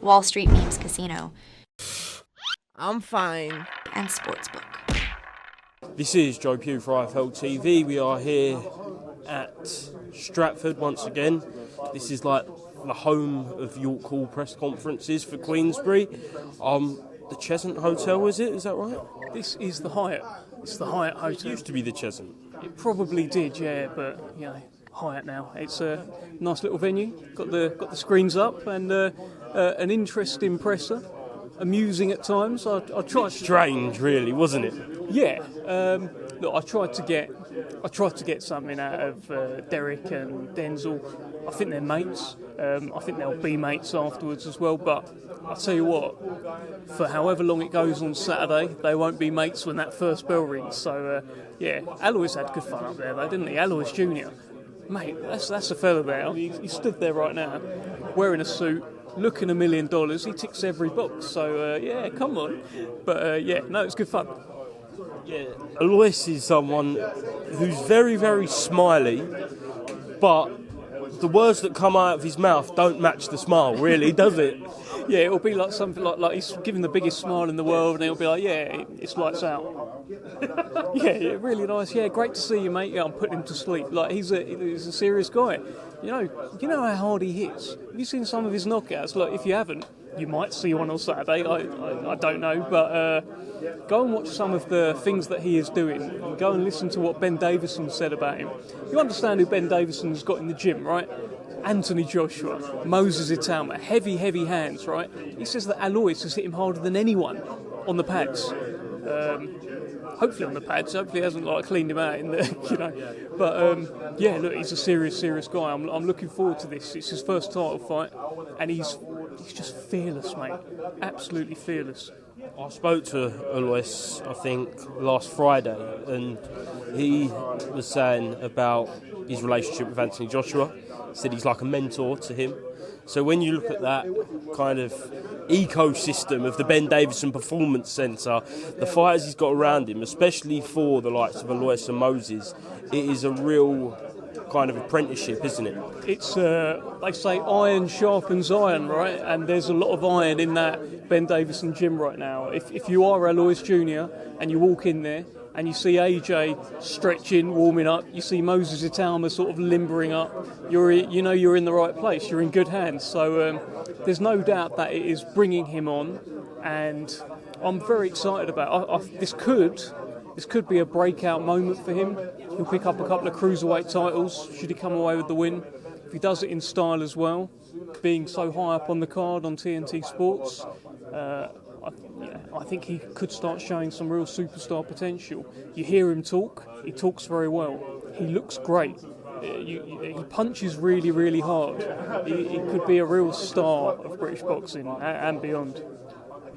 Wall Street Memes Casino, I'm fine. and Sportsbook. This is Joe Pugh for IFL TV. We are here at Stratford once again. This is like the home of York Hall press conferences for Queensbury. The Cheshunt Hotel, is it? Is that right? This is the Hyatt. It's the Hyatt It Hotel. used to be the Cheshunt. It probably did, yeah, but you know, Hyatt now. It's a nice little venue. Got the screens up and an interesting presser. Amusing at times. I tried. Strange, really, wasn't it? Yeah. Look, I tried to get something out of Derek and Denzel. I think they're mates. I think they'll be mates afterwards as well. But I'll tell you what, for however long it goes on Saturday, they won't be mates when that first bell rings. So yeah, Alois had good fun up there, though, didn't he? Alois Jr. Mate, that's a fella there. He stood there right now, wearing a suit, looking $1 million. He ticks every box. So yeah, come on. But yeah, no, it's good fun. Yeah. Alois is someone who's very, very smiley, but the words that come out of his mouth don't match the smile, really, does it? Yeah, it'll be like something like he's giving the biggest smile in the world, and it'll be like, yeah, it's lights out. Yeah, really nice. Yeah, great to see you, mate. Yeah, I'm putting him to sleep. Like he's a serious guy. You know how hard he hits. Have you seen some of his knockouts? Look, if you haven't, you might see one on Saturday. I don't know, but go and watch some of the things that he is doing. And go and listen to what Ben Davison said about him. You understand who Ben Davison's got in the gym, right? Anthony Joshua, Moses Itauma, heavy hands, right? He says that Alois has hit him harder than anyone on the pads. Hopefully on the pads. Hopefully he hasn't cleaned him out in the, But yeah, look, he's a serious guy. I'm looking forward to this. It's his first title fight, and he's just fearless, mate. Absolutely fearless. I spoke to Alois, I think, last Friday, and he was saying about his relationship with Anthony Joshua. He said he's like a mentor to him. So when you look at that kind of ecosystem of the Ben Davison Performance Centre, the fighters he's got around him, especially for the likes of Alois and Moses, it is a real kind of apprenticeship, isn't it? It's, they say iron sharpens iron, right? And there's a lot of iron in that Ben Davison gym right now. If you are Alois Jr. and you walk in there and you see AJ stretching, warming up, you see Moses Itauma sort of limbering up, you're in the right place, you're in good hands. So there's no doubt that it is bringing him on, and I'm very excited about it. This could be a breakout moment for him. He'll pick up a couple of cruiserweight titles should he come away with the win. If he does it in style as well, being so high up on the card on TNT Sports, I think he could start showing some real superstar potential. You hear him talk, he talks very well. He looks great. He punches really hard. He could be a real star of British boxing and beyond.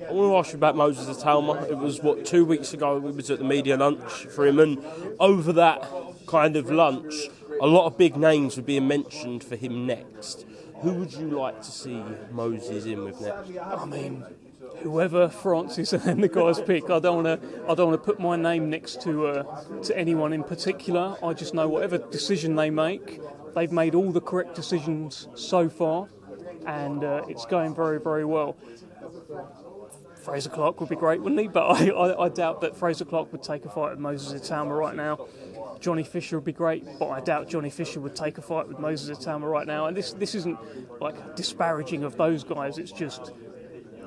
I want to ask you about Moses Itauma. It was, 2 weeks ago we was at the media lunch for him, and over that kind of lunch, a lot of big names were being mentioned for him next. Who would you like to see Moses in with next? I mean, whoever Francis and then the guys pick. I don't want to put my name next to anyone in particular. I just know whatever decision they make, they've made all the correct decisions so far, and it's going very well. Fraser Clark would be great, wouldn't he? But I doubt that Fraser Clark would take a fight with Moses Itauma right now. Johnny Fisher would be great, but I doubt Johnny Fisher would take a fight with Moses Itauma right now. And this isn't like disparaging of those guys. It's just,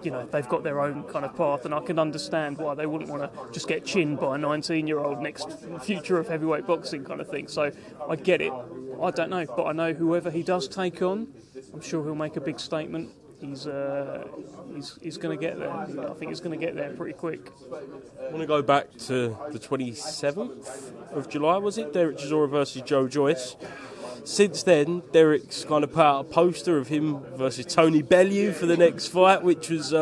they've got their own kind of path, and I can understand why they wouldn't want to just get chinned by a 19-year-old next future of heavyweight boxing kind of thing. So I get it. I don't know, but I know whoever he does take on, I'm sure he'll make a big statement. He's going to get there. I think he's going to get there pretty quick. I want to go back to the 27th of July, was it? Derek Chisora versus Joe Joyce. Since then, Derek's kind of put out a poster of him versus Tony Bellew for the next fight, which was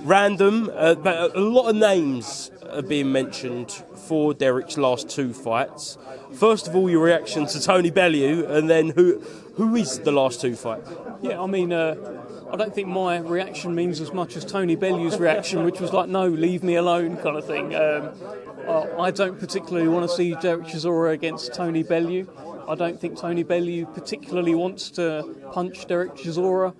random. But a lot of names are being mentioned for Derek's last two fights. First of all, your reaction to Tony Bellew, and then who is the last two fights? Yeah, I mean, I don't think my reaction means as much as Tony Bellew's reaction, which was like, no, leave me alone kind of thing. I don't particularly want to see Derek Chisora against Tony Bellew. I don't think Tony Bellew particularly wants to punch Derek Chisora.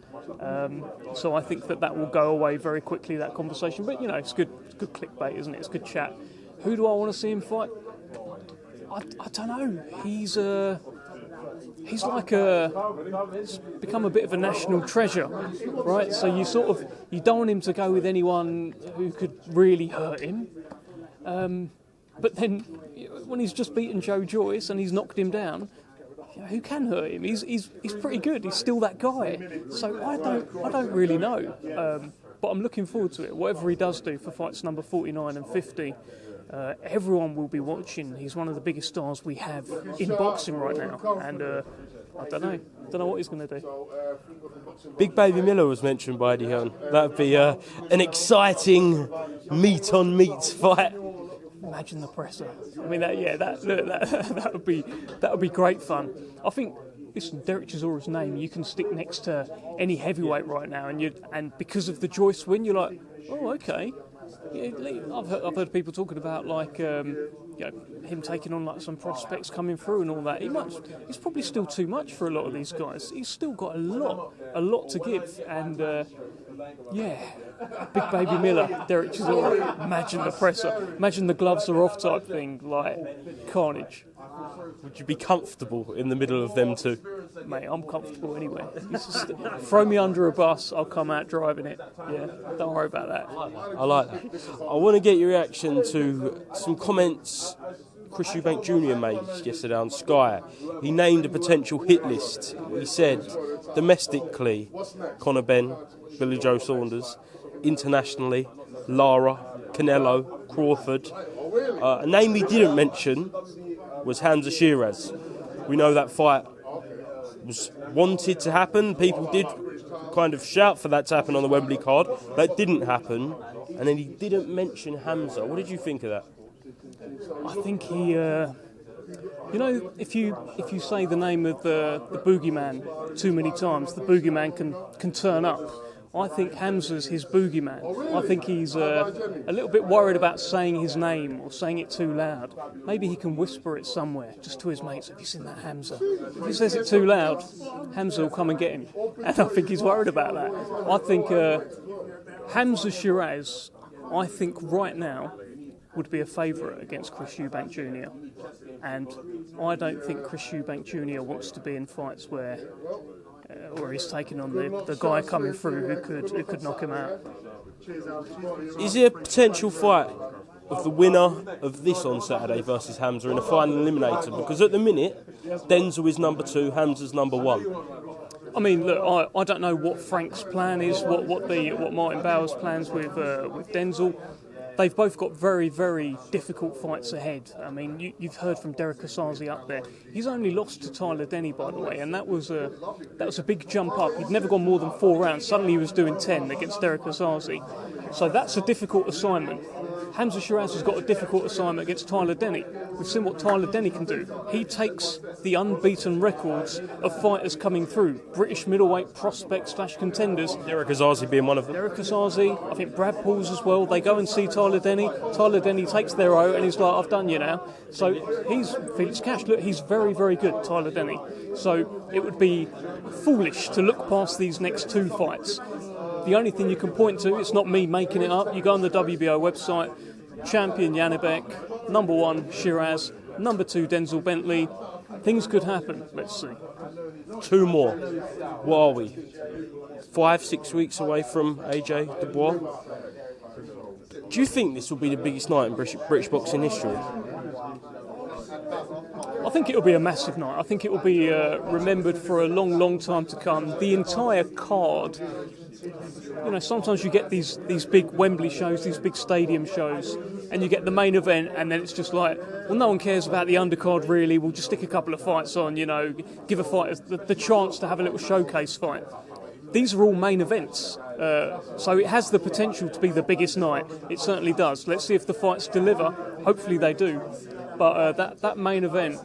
So I think that will go away very quickly, that conversation. But, it's good clickbait, isn't it? It's good chat. Who do I want to see him fight? I don't know. He's like he's become a bit of a national treasure, right? So you don't want him to go with anyone who could really hurt him. But then when he's just beaten Joe Joyce and he's knocked him down, who can hurt him? He's pretty good. He's still that guy. So I don't really know. But I'm looking forward to it. Whatever he does do for fights number 49 and 50, everyone will be watching. He's one of the biggest stars we have in boxing right now. And I don't know what he's going to do. Big Baby Miller was mentioned by Eddie Hearn. That would be an exciting meat-on-meat fight. Imagine the presser. I mean, that would be great fun. I think, listen, Derek Chisora's name you can stick next to any heavyweight right now, and because of the Joyce win, you're like, oh, okay. Yeah, I've heard people talking about him taking on like some prospects coming through and all that. He's probably still too much for a lot of these guys. He's still got a lot to give, and Big Baby Miller, Derek Chisora. Imagine the presser. Imagine the gloves are off type thing, like carnage. Would you be comfortable in the middle of them two? Mate, I'm comfortable anyway. Throw me under a bus, I'll come out driving it. Yeah, don't worry about that. I like that. I want to get your reaction to some comments Chris Eubank Jr. made yesterday on Sky. He named a potential hit list. He said, domestically, Conor Benn, Billy Joe Saunders, internationally, Lara, Canelo, Crawford. A name he didn't mention was Hamza Shiraz. We know that fight was wanted to happen. People did kind of shout for that to happen on the Wembley card. That didn't happen. And then he didn't mention Hamza. What did you think of that? I think he... if you say the name of the boogeyman too many times, the boogeyman can turn up. I think Hamza's his boogeyman. I think he's a little bit worried about saying his name or saying it too loud. Maybe he can whisper it somewhere, just to his mates. Have you seen that Hamza? If he says it too loud, Hamza will come and get him. And I think he's worried about that. I think Hamza Shiraz, I think right now, would be a favourite against Chris Eubank Jr. And I don't think Chris Eubank Jr. wants to be in fights where he's taking on the guy coming through who could knock him out. Is there a potential fight of the winner of this on Saturday versus Hamza in a final eliminator? Because at the minute, Denzel is number 2, Hamza's number 1. I mean, look, I don't know what Frank's plan is, what Martin Bauer's plans with Denzel. They've both got very, very difficult fights ahead. I mean, you've heard from Derek Asazi up there. He's only lost to Tyler Denny, by the way, and that was a big jump up. He'd never gone more than 4 rounds. Suddenly he was doing 10 against Derek Asazi. So that's a difficult assignment. Hamza Shiraz has got a difficult assignment against Tyler Denny. We've seen what Tyler Denny can do. He takes the unbeaten records of fighters coming through, British middleweight prospects / contenders. Derek Asazi being one of them. Derek Asazi, I think Brad Pauls as well. They go and see Tyler Denny. Tyler Denny takes their own and he's like, I've done you now. So he's Felix Cash. Look, he's very, very good, Tyler Denny. So it would be foolish to look past these next 2 fights. The only thing you can point to, it's not me making it up, you go on the WBO website, champion Janibek, number 1 Shiraz, number 2 Denzel Bentley. Things could happen, let's see. 2 more. What are we? 5-6 weeks away from AJ Dubois? Do you think this will be the biggest night in British boxing history? I think it will be a massive night. I think it will be remembered for a long, long time to come. The entire card, sometimes you get these big Wembley shows, these big stadium shows, and you get the main event, and then it's just like, well, no one cares about the undercard really. We'll just stick a couple of fights on, give a fight the chance to have a little showcase fight. These are all main events, so it has the potential to be the biggest night. It certainly does. Let's see if the fights deliver. Hopefully they do. But that main event,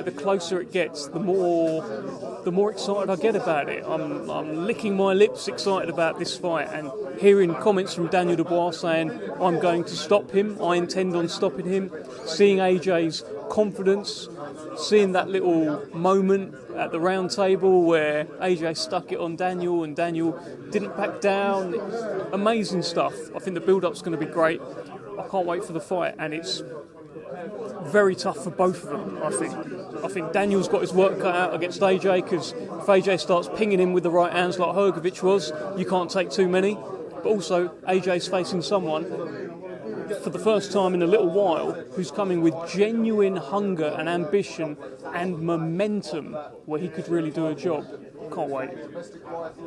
the closer it gets, the more excited I get about it. I'm licking my lips excited about this fight and hearing comments from Daniel Dubois saying, I'm going to stop him, I intend on stopping him, seeing AJ's confidence, seeing that little moment at the round table where AJ stuck it on Daniel and Daniel didn't back down. Amazing stuff. I think the build-up's going to be great. I can't wait for the fight, and it's very tough for both of them, I think. I think Daniel's got his work cut out against AJ, because if AJ starts pinging him with the right hands like Hrgovic was, you can't take too many. But also, AJ's facing someone, for the first time in a little while, who's coming with genuine hunger and ambition and momentum where he could really do a job. Can't wait.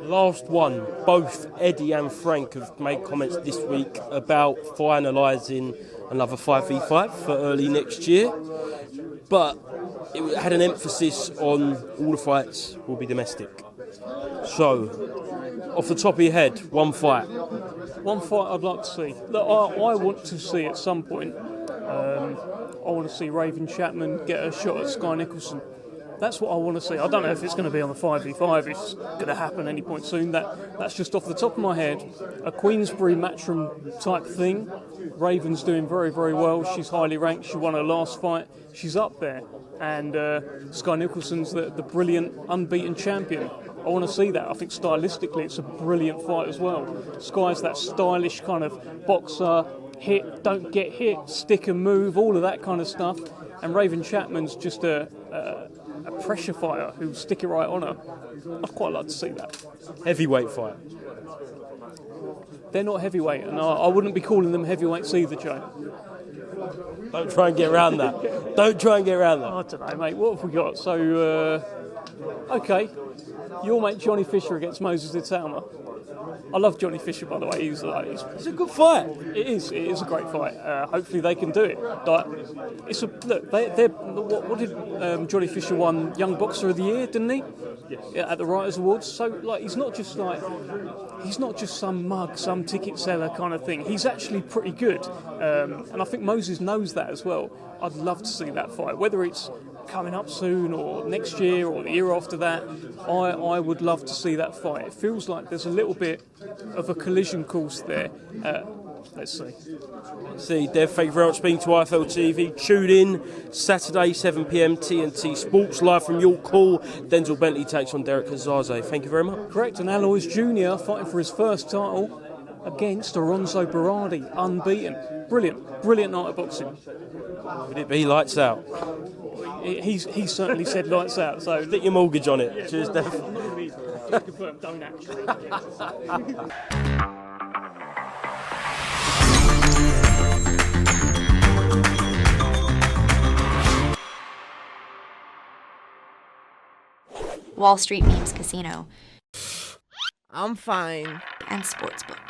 Last one, both Eddie and Frank have made comments this week about finalising another 5v5 for early next year, but it had an emphasis on all the fights will be domestic. So, off the top of your head, one fight. One fight I'd like to see. Look, I want to see at some point, I want to see Raven Chapman get a shot at Sky Nicholson. That's what I want to see. I don't know if it's going to be on the 5v5, it's going to happen any point soon. That's just off the top of my head. A Queensbury Matchroom type thing. Raven's doing very, very well. She's highly ranked. She won her last fight. She's up there. And Sky Nicholson's the brilliant, unbeaten champion. I want to see that. I think stylistically it's a brilliant fight as well. Sky's that stylish kind of boxer, hit, don't get hit, stick and move, all of that kind of stuff. And Raven Chapman's just a pressure fighter who'll stick it right on her. I'd quite like to see that. Heavyweight fight. They're not heavyweight, and I wouldn't be calling them heavyweights either, Joe. Don't try and get around that. Don't try and get around that. I don't know, mate. What have we got? So, okay. Your mate Johnny Fisher against Moses Itauma. I love Johnny Fisher, by the way. He's It's a good fight. It is a great fight. Hopefully they can do it. Like, it's a look. They're what did Johnny Fisher won Young Boxer of the Year, didn't he? Yes. Yeah, at the Writers' Awards. So like, he's not just some mug, some ticket seller kind of thing. He's actually pretty good, and I think Moses knows that as well. I'd love to see that fight, whether it's coming up soon or next year or the year after that. I would love to see that fight. It feels like there's a little bit of a collision course there. Let's see. See, Dev, thank you very much for speaking to IFL TV. Tune in Saturday 7 p.m. TNT Sports live from York Hall. Denzel Bentley takes on Derek Kazaze. Thank you very much. Correct, and Alois Jr. fighting for his first title against Alonso Berardi, unbeaten. Brilliant night of boxing. Would it be lights out? He certainly said lights out. So Stick your mortgage on it. Cheers, Dev. don't actually. Wall Street Memes Casino I'm fine. and Sportsbook.